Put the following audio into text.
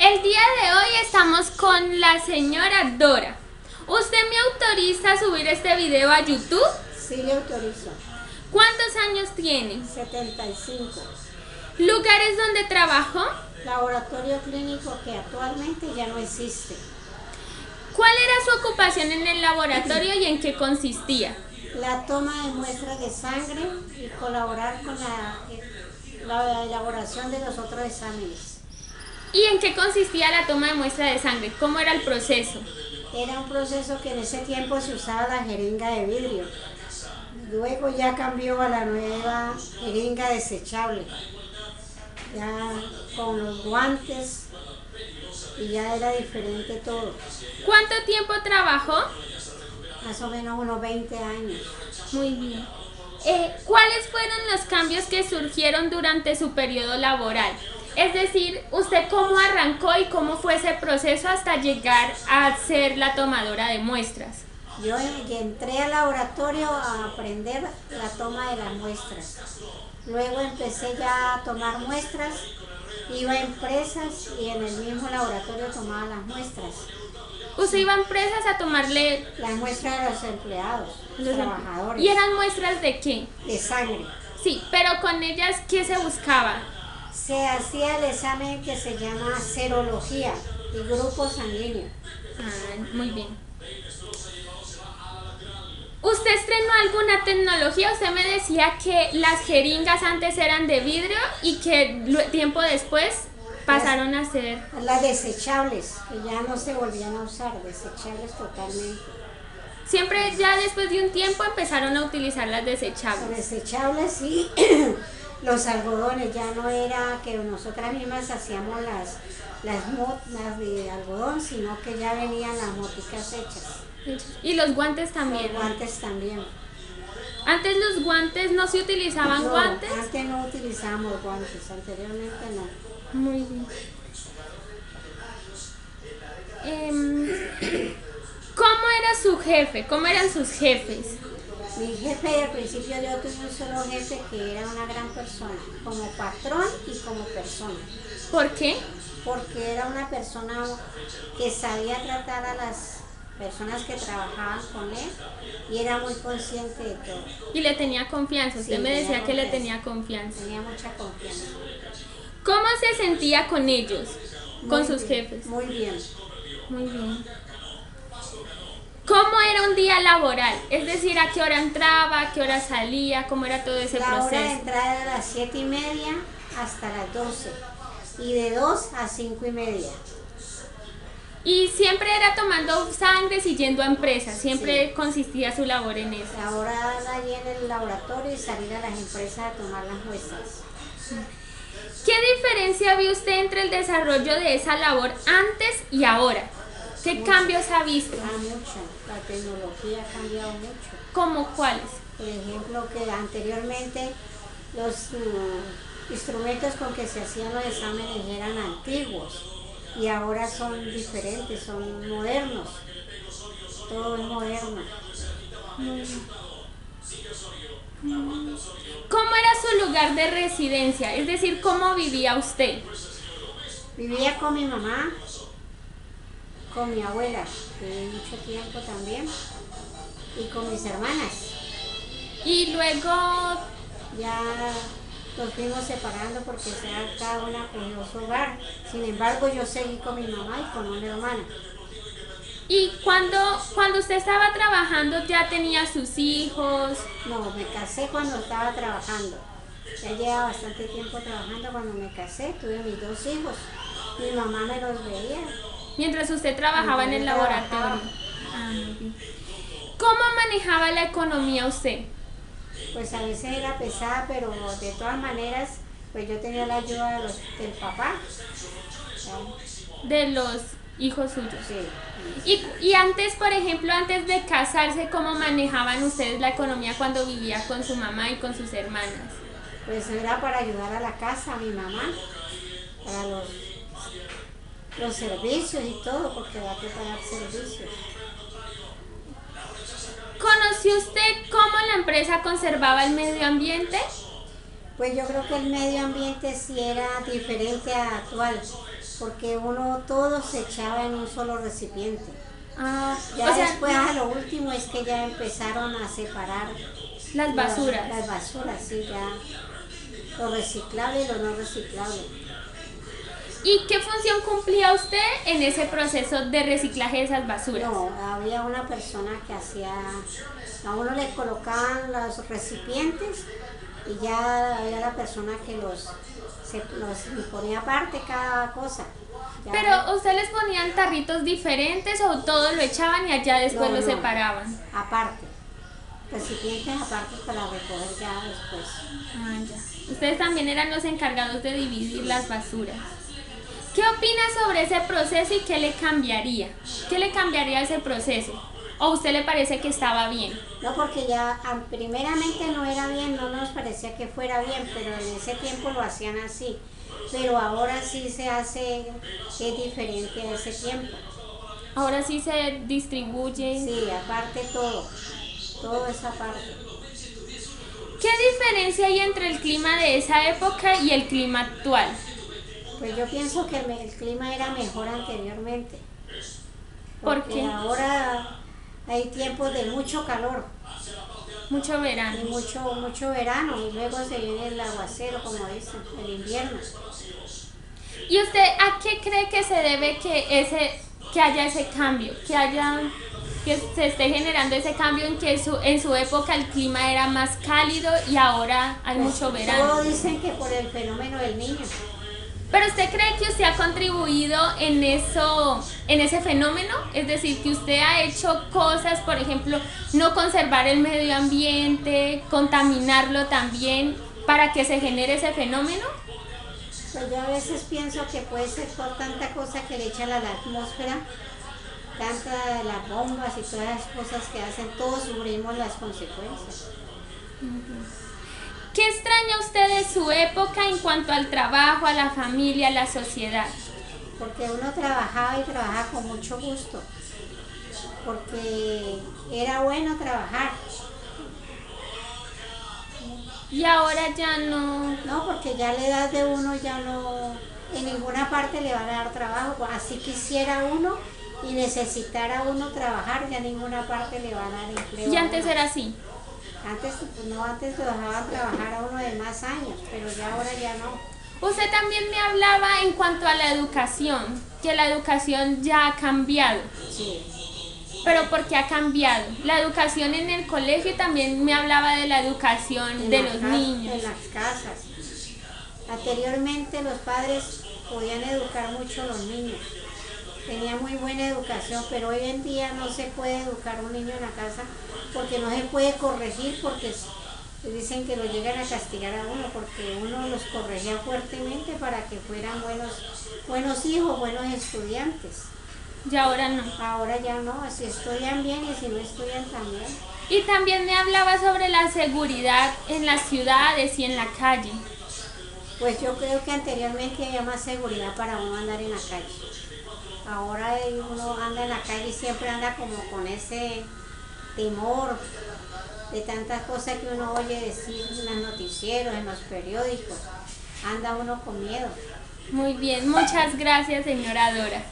El día de hoy estamos con la señora Dora. ¿Usted me autoriza a subir este video a YouTube? Sí, le autorizo. ¿Cuántos años tiene? 75. ¿Lugares donde trabajó? Laboratorio clínico que actualmente ya no existe. ¿Cuál era su ocupación en el laboratorio y en qué consistía? La toma de muestras de sangre y colaborar con la elaboración de los otros exámenes. ¿Y en qué consistía la toma de muestra de sangre? ¿Cómo era el proceso? Era un proceso que en ese tiempo se usaba la jeringa de vidrio. Luego ya cambió a la nueva jeringa desechable, ya con los guantes, y ya era diferente todo. ¿Cuánto tiempo trabajó? Más o menos unos 20 años. Muy bien. ¿Cuáles fueron los cambios que surgieron durante su periodo laboral? Es decir, ¿usted cómo arrancó y cómo fue ese proceso hasta llegar a ser la tomadora de muestras? Yo entré al laboratorio a aprender la toma de las muestras. Luego empecé ya a tomar muestras, iba a empresas y en el mismo laboratorio tomaba las muestras. ¿Usted iba a empresas a tomarle Las muestras de los empleados, los trabajadores. ¿Y eran muestras de qué? De sangre. Sí, pero con ellas, ¿qué se buscaba? Se hacía el examen que se llama serología y grupo sanguíneo. Muy bien. ¿Usted estrenó alguna tecnología? Usted me decía que las jeringas antes eran de vidrio y que tiempo después pasaron a ser... Las desechables, que ya no se volvían a usar, desechables totalmente. Siempre ya después de un tiempo empezaron a utilizar las desechables. Las desechables y los algodones, ya no era que nosotras mismas hacíamos las motas de algodón, sino que ya venían las moticas hechas. Y los guantes también. Los guantes también. Antes los guantes no se utilizaban guantes. Antes no utilizábamos guantes, anteriormente no. Muy bien. ¿Cómo era su jefe? ¿Cómo eran sus jefes? Mi jefe, al principio yo tuve un solo jefe que era una gran persona, como patrón y como persona. ¿Por qué? Porque era una persona que sabía tratar a las personas que trabajaban con él y era muy consciente de todo. Y le tenía confianza, usted Sí, me decía que le confianza. tenía confianza. Tenía mucha confianza. ¿Cómo se sentía con ellos, con Muy sus bien, jefes? Muy bien. Muy bien. ¿Cómo era un día laboral? Es decir, ¿a qué hora entraba, a qué hora salía? ¿Cómo era todo ese La hora de proceso? entrada era a las 7:30 hasta las 12 y de 2 a 5:30. Y siempre era tomando sangre y yendo a empresas, siempre Sí. consistía su labor en eso. La hora de allí en el laboratorio y salir a las empresas a tomar las muestras. ¿Qué diferencia ve usted entre el desarrollo de esa labor antes y ahora? ¿Qué Mucho. cambios ha visto? Mucho. La tecnología ha cambiado mucho. ¿Cómo cuáles? Por ejemplo, que anteriormente los instrumentos con que se hacían los exámenes eran antiguos y ahora son diferentes, son modernos. Todo es moderno. ¿Cómo era su lugar de residencia? Es decir, ¿cómo vivía usted? Vivía con mi mamá, con mi abuela, que viví mucho tiempo también, y con mis hermanas. Y luego, Ya nos fuimos separando porque cada una cogió su hogar. Sin embargo, yo seguí con mi mamá y con una hermana. y cuando usted estaba trabajando ya tenía sus hijos. No, me casé cuando estaba trabajando. Ya llevaba bastante tiempo trabajando cuando me casé. Tuve mis 2 hijos. Mi mamá me los veía. Mientras usted trabajaba en el laboratorio. Muy bien. ¿Cómo manejaba la economía usted? Pues a veces era pesada, pero de todas maneras, pues yo tenía la ayuda del papá. De los hijos suyos. Sí. Y antes, por ejemplo, antes de casarse, ¿cómo manejaban ustedes la economía cuando vivía con su mamá y con sus hermanas? Pues era para ayudar a la casa, a mi mamá, para los servicios y todo, porque había que pagar servicios. ¿Conoció usted cómo la empresa conservaba el medio ambiente? Pues yo creo que el medio ambiente sí era diferente a actual. porque uno todo se echaba en un solo recipiente. Ah, Ya o sea, después a lo último es que ya empezaron a separar las basuras. Las basuras, sí, ya. Lo reciclable y lo no reciclable. ¿Y qué función cumplía usted en ese proceso de reciclaje de esas basuras? No, había una persona que hacía, a uno le colocaban los recipientes y ya había la persona que los ponía aparte cada cosa. Ya. Pero usted les ponían tarritos diferentes o todo lo echaban y allá después lo separaban. Aparte, recipientes aparte para recoger ya después. Ah, ya. Ustedes también eran los encargados de dividir las basuras. ¿Qué opina sobre ese proceso y qué le cambiaría? ¿Qué le cambiaría a ese proceso? ¿O a usted le parece que estaba bien? No, porque ya primeramente no era bien, no nos parecía que fuera bien, pero en ese tiempo lo hacían así. Pero ahora sí se hace, que es diferente a ese tiempo. Ahora sí se distribuye. Sí, aparte todo esa parte. ¿Qué diferencia hay entre el clima de esa época y el clima actual? Pues yo pienso que el clima era mejor anteriormente. ¿Por qué? Ahora hay tiempos de mucho calor. Mucho verano. Y mucho verano, y luego se viene el aguacero, como dicen, el invierno. ¿Y usted a qué cree que se debe que haya ese cambio? Que se esté generando ese cambio en que en su época el clima era más cálido y ahora hay mucho verano. Todos dicen que por el fenómeno del niño. ¿Pero usted cree que usted ha contribuido en ese fenómeno? Es decir, que usted ha hecho cosas, por ejemplo, no conservar el medio ambiente, contaminarlo también, para que se genere ese fenómeno. Pues yo a veces pienso que puede ser por tanta cosa que le echan a la atmósfera, tantas las bombas y todas las cosas que hacen, todos sufrimos las consecuencias. ¿Qué extraña usted de su época en cuanto al trabajo, a la familia, a la sociedad? Porque uno trabajaba y trabajaba con mucho gusto, porque era bueno trabajar. Y ahora ya no. No, porque ya la edad de uno ya no, en ninguna parte le van a dar trabajo. Así quisiera uno y necesitara uno trabajar, ya en ninguna parte le van a dar empleo. Y antes era así. Antes, pues no, antes lo dejaban trabajar a uno de más años, pero ya ahora ya no. Usted también me hablaba en cuanto a la educación, que la educación ya ha cambiado. Sí. ¿Pero por qué ha cambiado? La educación en el colegio, también me hablaba de la educación de los niños. En las casas. Anteriormente los padres podían educar mucho a los niños. Tenían muy buena educación, pero hoy en día no se puede educar a un niño en la casa porque no se puede corregir, porque dicen que lo llegan a castigar a uno, porque uno los corregía fuertemente para que fueran buenos hijos, buenos estudiantes. Y ahora no. Ahora ya no, si estudian bien y si no estudian también. Y también me hablaba sobre la seguridad en las ciudades y en la calle. Pues yo creo que anteriormente había más seguridad para uno andar en la calle. Ahora uno anda en la calle y siempre anda como con ese temor de tantas cosas que uno oye decir en los noticieros, en los periódicos. Anda uno con miedo. Muy bien, muchas gracias, señora Dora.